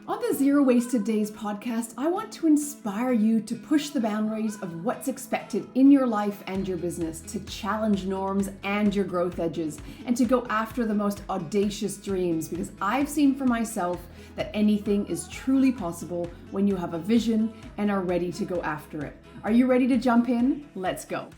On the Zero Wasted Days podcast, I want to inspire you to push the boundaries of what's expected in your life and your business, to challenge norms and your growth edges, and to go after the most audacious dreams, because I've seen for myself that anything is truly possible when you have a vision and are ready to go after it. Are you ready to jump in? Let's go.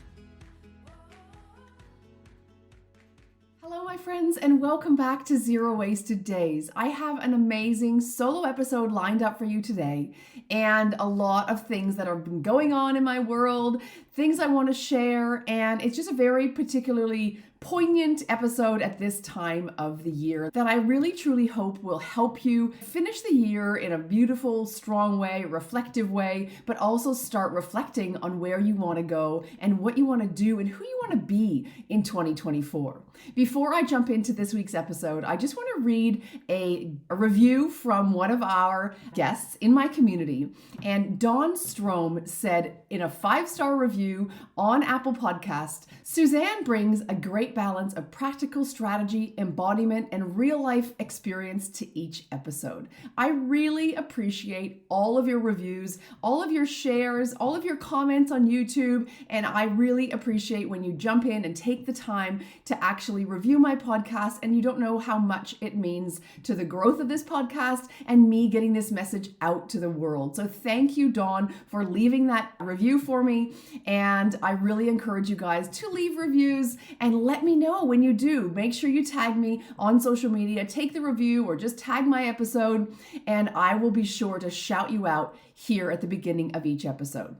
Hello, my friends, and welcome back to Zero Wasted Days. I have an amazing solo episode lined up for you today, and a lot of things that have been going on in my world, things I want to share, and it's just a very particularly poignant episode at this time of the year that I really truly hope will help you finish the year in a beautiful, strong way, reflective way, but also start reflecting on where you want to go and what you want to do and who you want to be in 2024. Before I jump into this week's episode, I just want to read a review from one of our guests in my community. And Dawn Strom said in a 5-star review on Apple Podcast, Suzanne brings a great balance of practical strategy, embodiment, and real-life experience to each episode. I really appreciate all of your reviews, all of your shares, all of your comments on YouTube, and I really appreciate when you jump in and take the time to actually review my podcast, and you don't know how much it means to the growth of this podcast and me getting this message out to the world. So thank you, Dawn, for leaving that review for me, and I really encourage you guys to leave reviews and let me know when you do. Make sure you tag me on social media, take the review, or just tag my episode, and I will be sure to shout you out here at the beginning of each episode.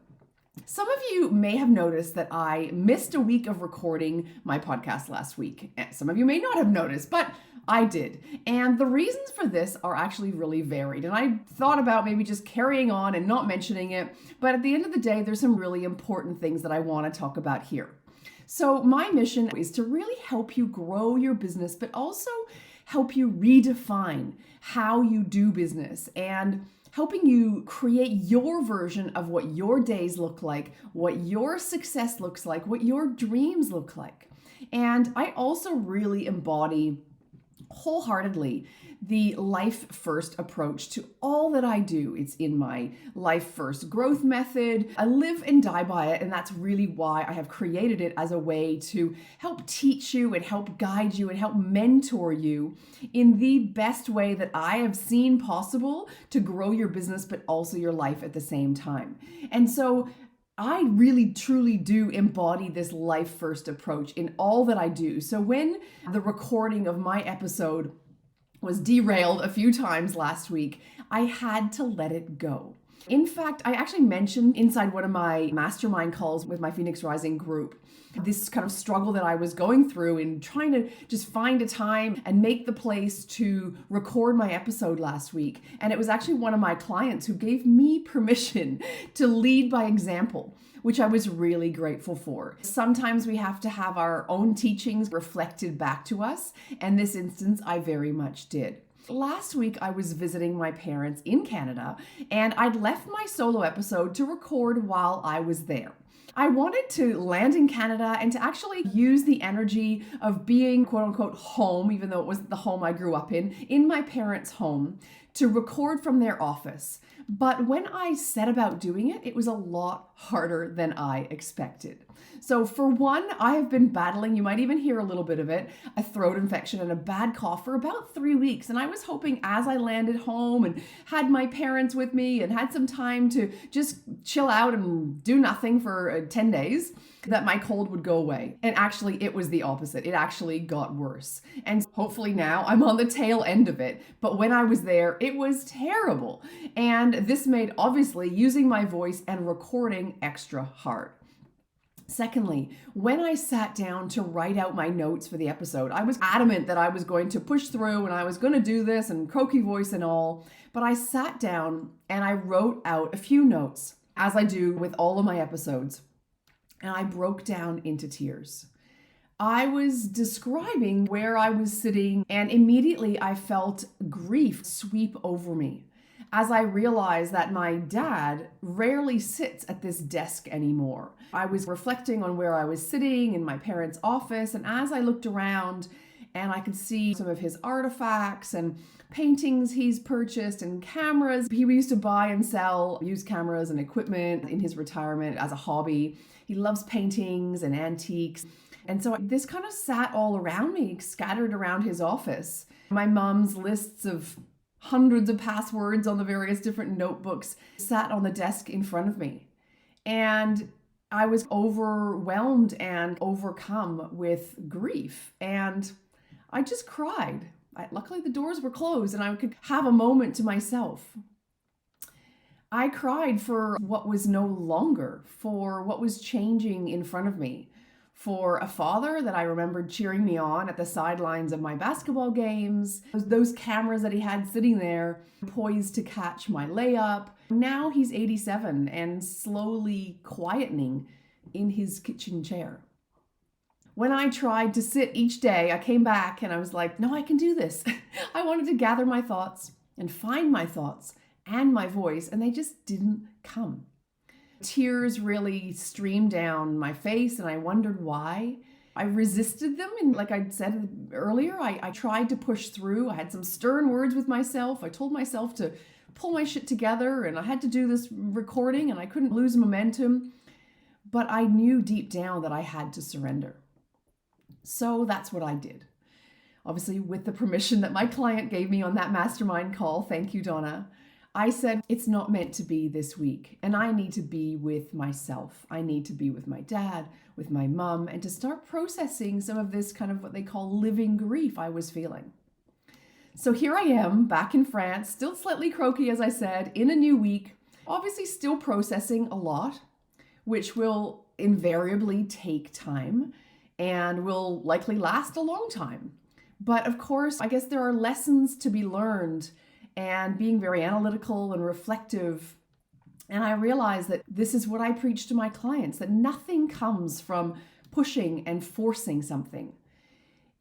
Some of you may have noticed that I missed a week of recording my podcast last week. Some of you may not have noticed, but I did. And the reasons for this are actually really varied. And I thought about maybe just carrying on and not mentioning it. But at the end of the day, there's some really important things that I want to talk about here. So my mission is to really help you grow your business, but also help you redefine how you do business and helping you create your version of what your days look like, what your success looks like, what your dreams look like. And I also really embody wholeheartedly the life first approach to all that I do. It's in my life first growth method. I live and die by it, and that's really why I have created it as a way to help teach you and help guide you and help mentor you in the best way that I have seen possible to grow your business, but also your life at the same time. And so I really truly do embody this life first approach in all that I do. So when the recording of my episode was derailed a few times last week, I had to let it go. In fact, I actually mentioned inside one of my mastermind calls with my Phoenix Rising group, this kind of struggle that I was going through in trying to just find a time and make the place to record my episode last week. And it was actually one of my clients who gave me permission to lead by example, which I was really grateful for. Sometimes we have to have our own teachings reflected back to us. And this instance, I very much did. Last week, I was visiting my parents in Canada, and I'd left my solo episode to record while I was there. I wanted to land in Canada and to actually use the energy of being quote unquote home, even though it was the home I grew up in my parents' home, to record from their office. But when I set about doing it, it was a lot harder than I expected. So for one, I have been battling, you might even hear a little bit of it, a throat infection and a bad cough for about 3 weeks. And I was hoping as I landed home and had my parents with me and had some time to just chill out and do nothing for 10 days, that my cold would go away. And actually, it was the opposite. It actually got worse. And hopefully now I'm on the tail end of it. But when I was there, it was terrible. And this made obviously using my voice and recording extra hard. Secondly, when I sat down to write out my notes for the episode, I was adamant that I was going to push through and I was going to do this and croaky voice and all. But I sat down and I wrote out a few notes, as I do with all of my episodes. And I broke down into tears. I was describing where I was sitting, and immediately I felt grief sweep over me as I realized that my dad rarely sits at this desk anymore. I was reflecting on where I was sitting in my parents' office, and as I looked around and I could see some of his artifacts and paintings he's purchased and cameras. He used to buy and sell used cameras and equipment in his retirement as a hobby. He loves paintings and antiques. And so this kind of sat all around me, scattered around his office. My mom's lists of hundreds of passwords on the various different notebooks sat on the desk in front of me. And I was overwhelmed and overcome with grief. And I just cried. Luckily, the doors were closed and I could have a moment to myself. I cried for what was no longer, for what was changing in front of me, for a father that I remembered cheering me on at the sidelines of my basketball games, those cameras that he had sitting there poised to catch my layup. Now he's 87 and slowly quietening in his kitchen chair. When I tried to sit each day, I came back and I was like, no, I can do this. I wanted to gather my thoughts and find my thoughts and my voice, and they just didn't come. Tears really streamed down my face, and I wondered why. I resisted them, and like I said earlier, I tried to push through. I had some stern words with myself. I told myself to pull my shit together, and I had to do this recording, and I couldn't lose momentum. But I knew deep down that I had to surrender. So that's what I did. Obviously, with the permission that my client gave me on that mastermind call, thank you, Donna, I said, it's not meant to be this week, and I need to be with myself. I need to be with my dad, with my mom, and to start processing some of this kind of what they call living grief I was feeling. So here I am, back in France, still slightly croaky, as I said, in a new week, obviously still processing a lot, which will invariably take time and will likely last a long time. But of course, I guess there are lessons to be learned and being very analytical and reflective. And I realized that this is what I preach to my clients, that nothing comes from pushing and forcing something.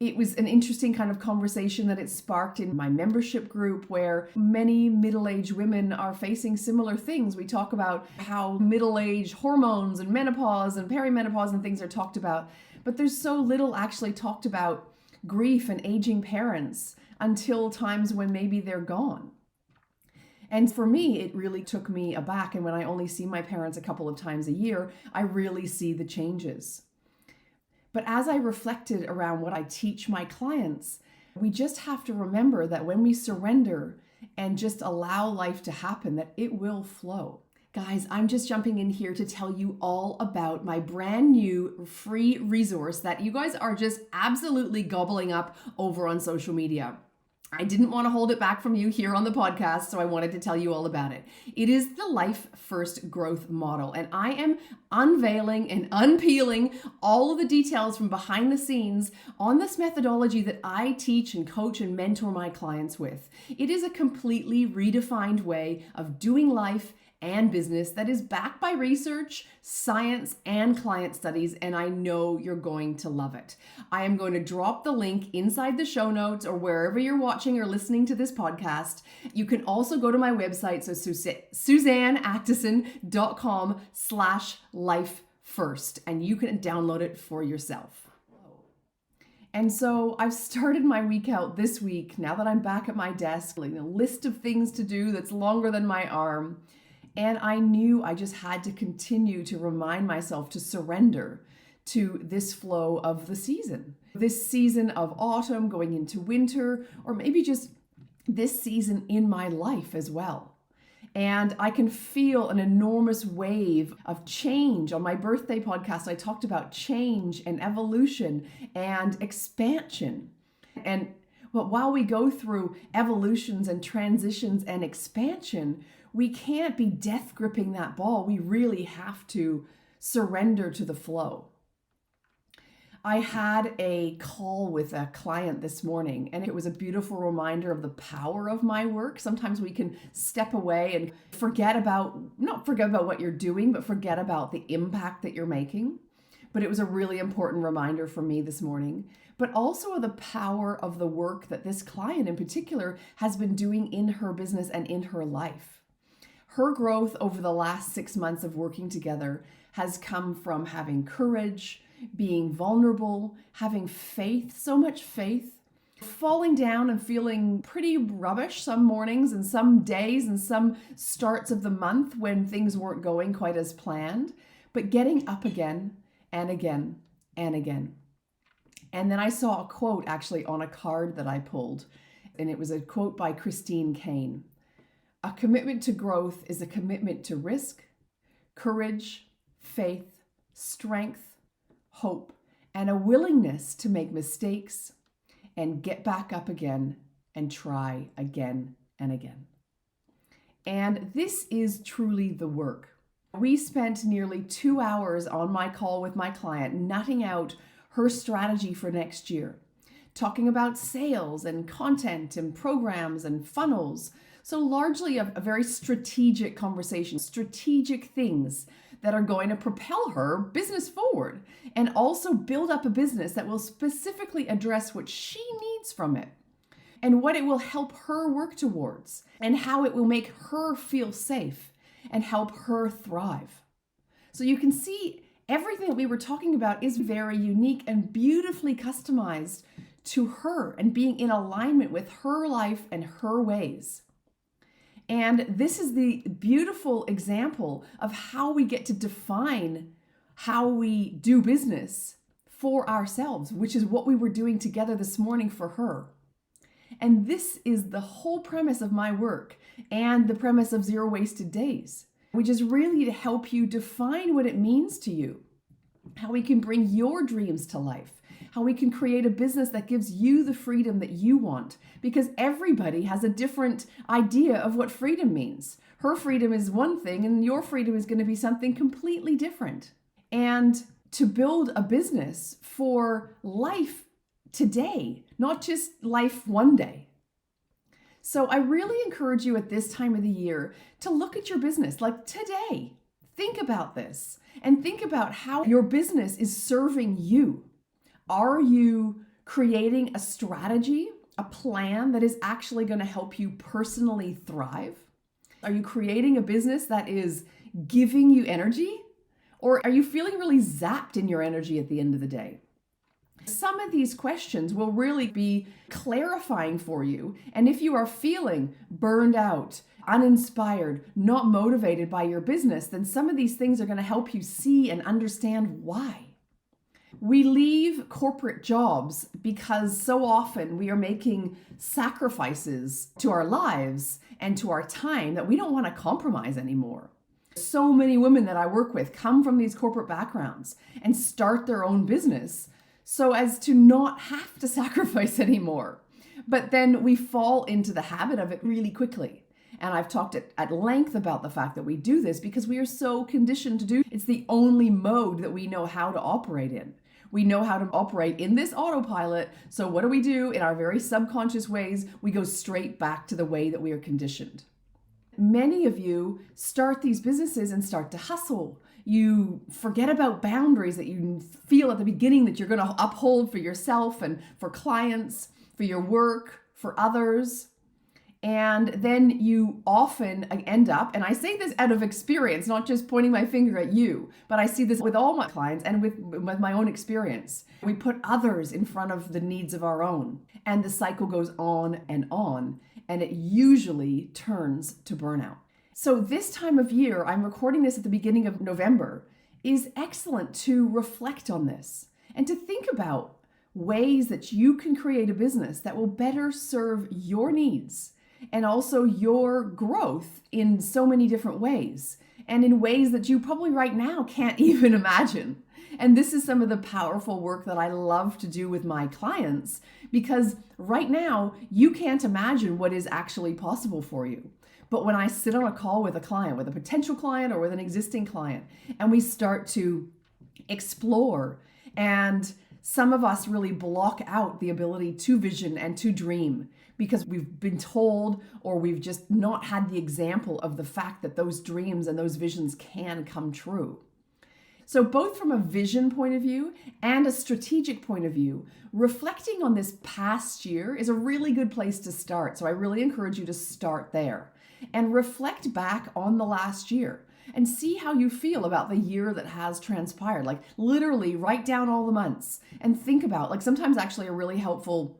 It was an interesting kind of conversation that it sparked in my membership group, where many middle-aged women are facing similar things. We talk about how middle-age hormones and menopause and perimenopause and things are talked about, but there's so little actually talked about grief and aging parents until times when maybe they're gone. And for me, it really took me aback. And when I only see my parents a couple of times a year, I really see the changes. But as I reflected around what I teach my clients, we just have to remember that when we surrender and just allow life to happen, that it will flow. Guys, I'm just jumping in here to tell you all about my brand new free resource that you guys are just absolutely gobbling up over on social media. I didn't want to hold it back from you here on the podcast, so I wanted to tell you all about it. It is the Life First Growth Model, and I am unveiling and unpeeling all of the details from behind the scenes on this methodology that I teach and coach and mentor my clients with. It is a completely redefined way of doing life and business that is backed by research, science, and client studies, and I know you're going to love it. I am going to drop the link inside the show notes or wherever you're watching or listening to this podcast. You can also go to my website, so SuzanneActison.com/lifefirst, and you can download it for yourself. And so I've started my week out this week, now that I'm back at my desk, like a list of things to do that's longer than my arm. And I knew I just had to continue to remind myself to surrender to this flow of the season. This season of autumn going into winter, or maybe just this season in my life as well. And I can feel an enormous wave of change. On my birthday podcast, I talked about change and evolution and expansion. But while we go through evolutions and transitions and expansion, we can't be death gripping that ball. We really have to surrender to the flow. I had a call with a client this morning, and it was a beautiful reminder of the power of my work. Sometimes we can step away and not forget about what you're doing, but forget about the impact that you're making. But it was a really important reminder for me this morning, but also the power of the work that this client in particular has been doing in her business and in her life. Her growth over the last 6 months of working together has come from having courage, being vulnerable, having faith, so much faith, falling down and feeling pretty rubbish some mornings and some days and some starts of the month when things weren't going quite as planned, but getting up again and again and again. And then I saw a quote actually on a card that I pulled, and it was a quote by Christine Kane. A commitment to growth is a commitment to risk, courage, faith, strength, hope, and a willingness to make mistakes and get back up again and try again and again. And this is truly the work. We spent nearly 2 hours on my call with my client, nutting out her strategy for next year, talking about sales and content and programs and funnels. So largely a very strategic conversation, strategic things that are going to propel her business forward and also build up a business that will specifically address what she needs from it and what it will help her work towards and how it will make her feel safe and help her thrive. So you can see everything that we were talking about is very unique and beautifully customized to her and being in alignment with her life and her ways. And this is the beautiful example of how we get to define how we do business for ourselves, which is what we were doing together this morning for her. And this is the whole premise of my work and the premise of Zero Wasted Days, which is really to help you define what it means to you, how we can bring your dreams to life, how we can create a business that gives you the freedom that you want, because everybody has a different idea of what freedom means. Her freedom is one thing and your freedom is going to be something completely different. And to build a business for life today, not just life one day. So I really encourage you at this time of the year to look at your business like today. Think about this and think about how your business is serving you. Are you creating a strategy, a plan that is actually going to help you personally thrive? Are you creating a business that is giving you energy? Or are you feeling really zapped in your energy at the end of the day? Some of these questions will really be clarifying for you. And if you are feeling burned out, uninspired, not motivated by your business, then some of these things are going to help you see and understand why. We leave corporate jobs because so often we are making sacrifices to our lives and to our time that we don't want to compromise anymore. So many women that I work with come from these corporate backgrounds and start their own business so as to not have to sacrifice anymore. But then we fall into the habit of it really quickly. And I've talked at length about the fact that we do this because we are so conditioned to do it. It's the only mode that we know how to operate in. We know how to operate in this autopilot. So what do? In our very subconscious ways, we go straight back to the way that we are conditioned. Many of you start these businesses and start to hustle. You forget about boundaries that you feel at the beginning that you're going to uphold for yourself and for clients, for your work, for others. And then you often end up, and I say this out of experience, not just pointing my finger at you, but I see this with all my clients and with my own experience. We put others in front of the needs of our own, and the cycle goes on, and it usually turns to burnout. So this time of year, I'm recording this at the beginning of November, is excellent to reflect on this and to think about ways that you can create a business that will better serve your needs and also your growth in so many different ways and in ways that you probably right now can't even imagine. And this is some of the powerful work that I love to do with my clients because right now you can't imagine what is actually possible for you. But when I sit on a call with a client, with a potential client or with an existing client, and we start to explore, and some of us really block out the ability to vision and to dream because we've been told or we've just not had the example of the fact that those dreams and those visions can come true. So both from a vision point of view and a strategic point of view, reflecting on this past year is a really good place to start. So I really encourage you to start there and reflect back on the last year and see how you feel about the year that has transpired. Like literally write down all the months and think about, like sometimes actually a really helpful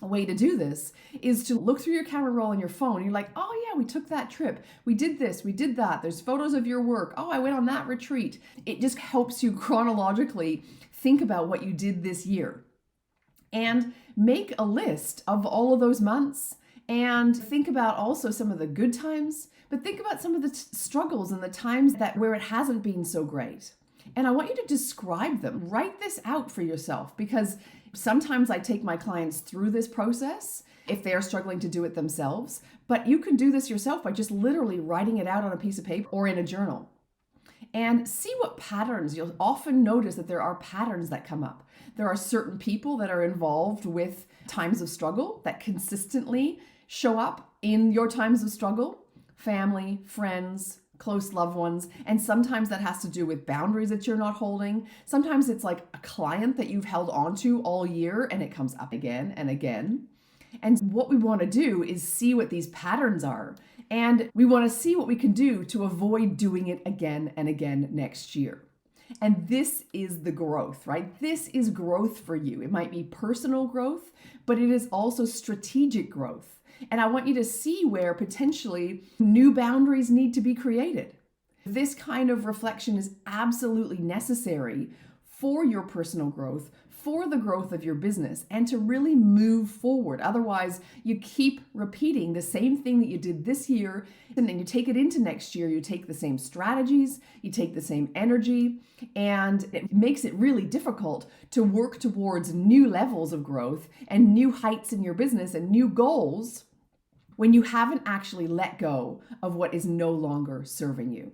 A way to do this is to look through your camera roll on your phone. You're like, oh yeah, we took that trip. We did this, we did that. There's photos of your work. Oh, I went on that retreat. It just helps you chronologically think about what you did this year. And make a list of all of those months and think about also some of the good times, but think about some of the struggles and the times that where it hasn't been so great. And I want you to describe them. Write this out for yourself, because sometimes I take my clients through this process if they are struggling to do it themselves, but you can do this yourself by just literally writing it out on a piece of paper or in a journal. And see what patterns. You'll often notice that there are patterns that come up. There are certain people that are involved with times of struggle that consistently show up in your times of struggle. Family, friends, close loved ones. And sometimes that has to do with boundaries that you're not holding. Sometimes it's like a client that you've held on to all year and it comes up again and again. And what we want to do is see what these patterns are. And we want to see what we can do to avoid doing it again and again next year. And this is the growth, right? This is growth for you. It might be personal growth, but it is also strategic growth. And I want you to see where potentially new boundaries need to be created. This kind of reflection is absolutely necessary for your personal growth, for the growth of your business, and to really move forward. Otherwise, you keep repeating the same thing that you did this year, and then you take it into next year. You take the same strategies, you take the same energy, and it makes it really difficult to work towards new levels of growth and new heights in your business and new goals when you haven't actually let go of what is no longer serving you.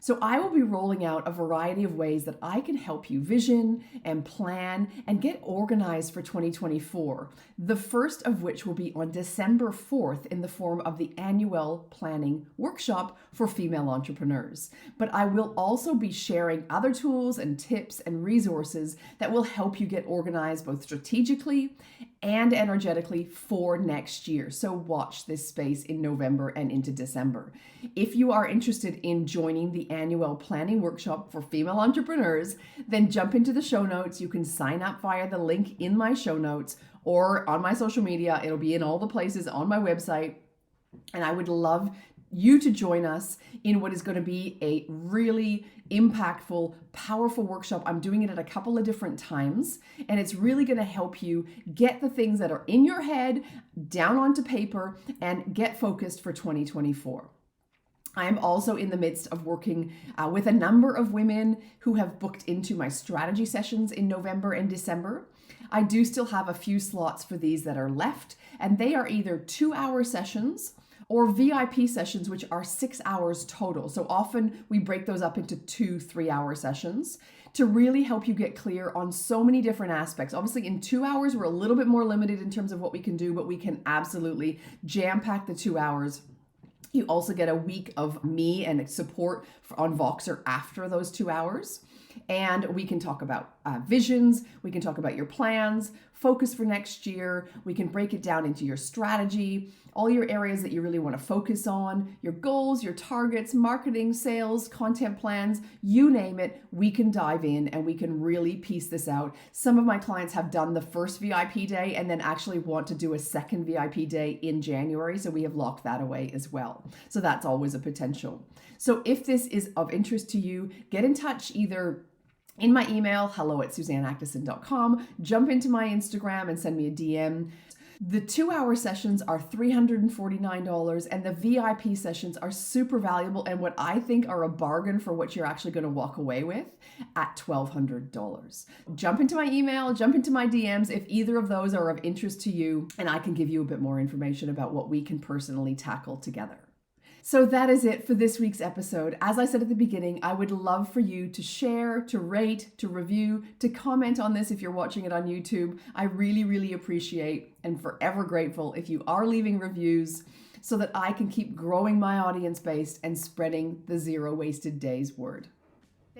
So I will be rolling out a variety of ways that I can help you vision and plan and get organized for 2024. The first of which will be on December 4th in the form of the annual planning workshop for female entrepreneurs. But I will also be sharing other tools and tips and resources that will help you get organized both strategically and energetically for next year. So watch this space in November and into December. If you are interested in joining the annual planning workshop for female entrepreneurs, then jump into the show notes. You can sign up via the link in my show notes or on my social media. It'll be in all the places on my website. And I would love you to join us in what is going to be a really impactful, powerful workshop. I'm doing it at a couple of different times, and it's really going to help you get the things that are in your head down onto paper and get focused for 2024. I'm also in the midst of working with a number of women who have booked into my strategy sessions in November and December. I do still have a few slots for these that are left, and they are either 2-hour sessions or VIP sessions, which are 6 hours total. So often we break those up into 2-3-hour sessions to really help you get clear on so many different aspects. Obviously in 2 hours, we're a little bit more limited in terms of what we can do, but we can absolutely jam-pack the 2 hours. You also get a week of me and support on Voxer after those 2 hours. And we can talk about visions, we can talk about your plans, focus for next year, we can break it down into your strategy, all your areas that you really want to focus on, your goals, your targets, marketing, sales, content plans, you name it, we can dive in and we can really piece this out. Some of my clients have done the first VIP day and then actually want to do a second VIP day in January, so we have locked that away as well. So that's always a potential. So if this is of interest to you, get in touch either in my email, hello@suzanneactison.com, jump into my Instagram and send me a DM. The 2-hour sessions are $349 and the VIP sessions are super valuable and what I think are a bargain for what you're actually going to walk away with at $1,200. Jump into my email, jump into my DMs if either of those are of interest to you, and I can give you a bit more information about what we can personally tackle together. So that is it for this week's episode. As I said at the beginning, I would love for you to share, to rate, to review, to comment on this if you're watching it on YouTube. I really, really appreciate and forever grateful if you are leaving reviews so that I can keep growing my audience base and spreading the Zero Wasted Days word.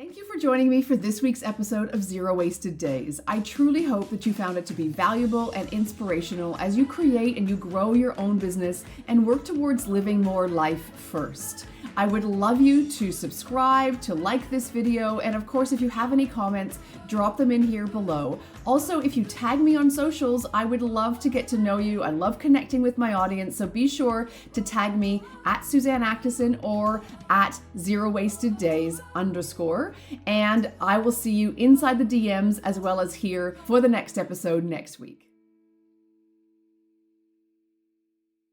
Thank you for joining me for this week's episode of Zero Wasted Days. I truly hope that you found it to be valuable and inspirational as you create and you grow your own business and work towards living more life first. I would love you to subscribe, to like this video, and of course, if you have any comments, drop them in here below. Also, if you tag me on socials, I would love to get to know you. I love connecting with my audience, so be sure to tag me at Suzanne Actison or at @ZeroWastedDays_, and I will see you inside the DMs as well as here for the next episode next week.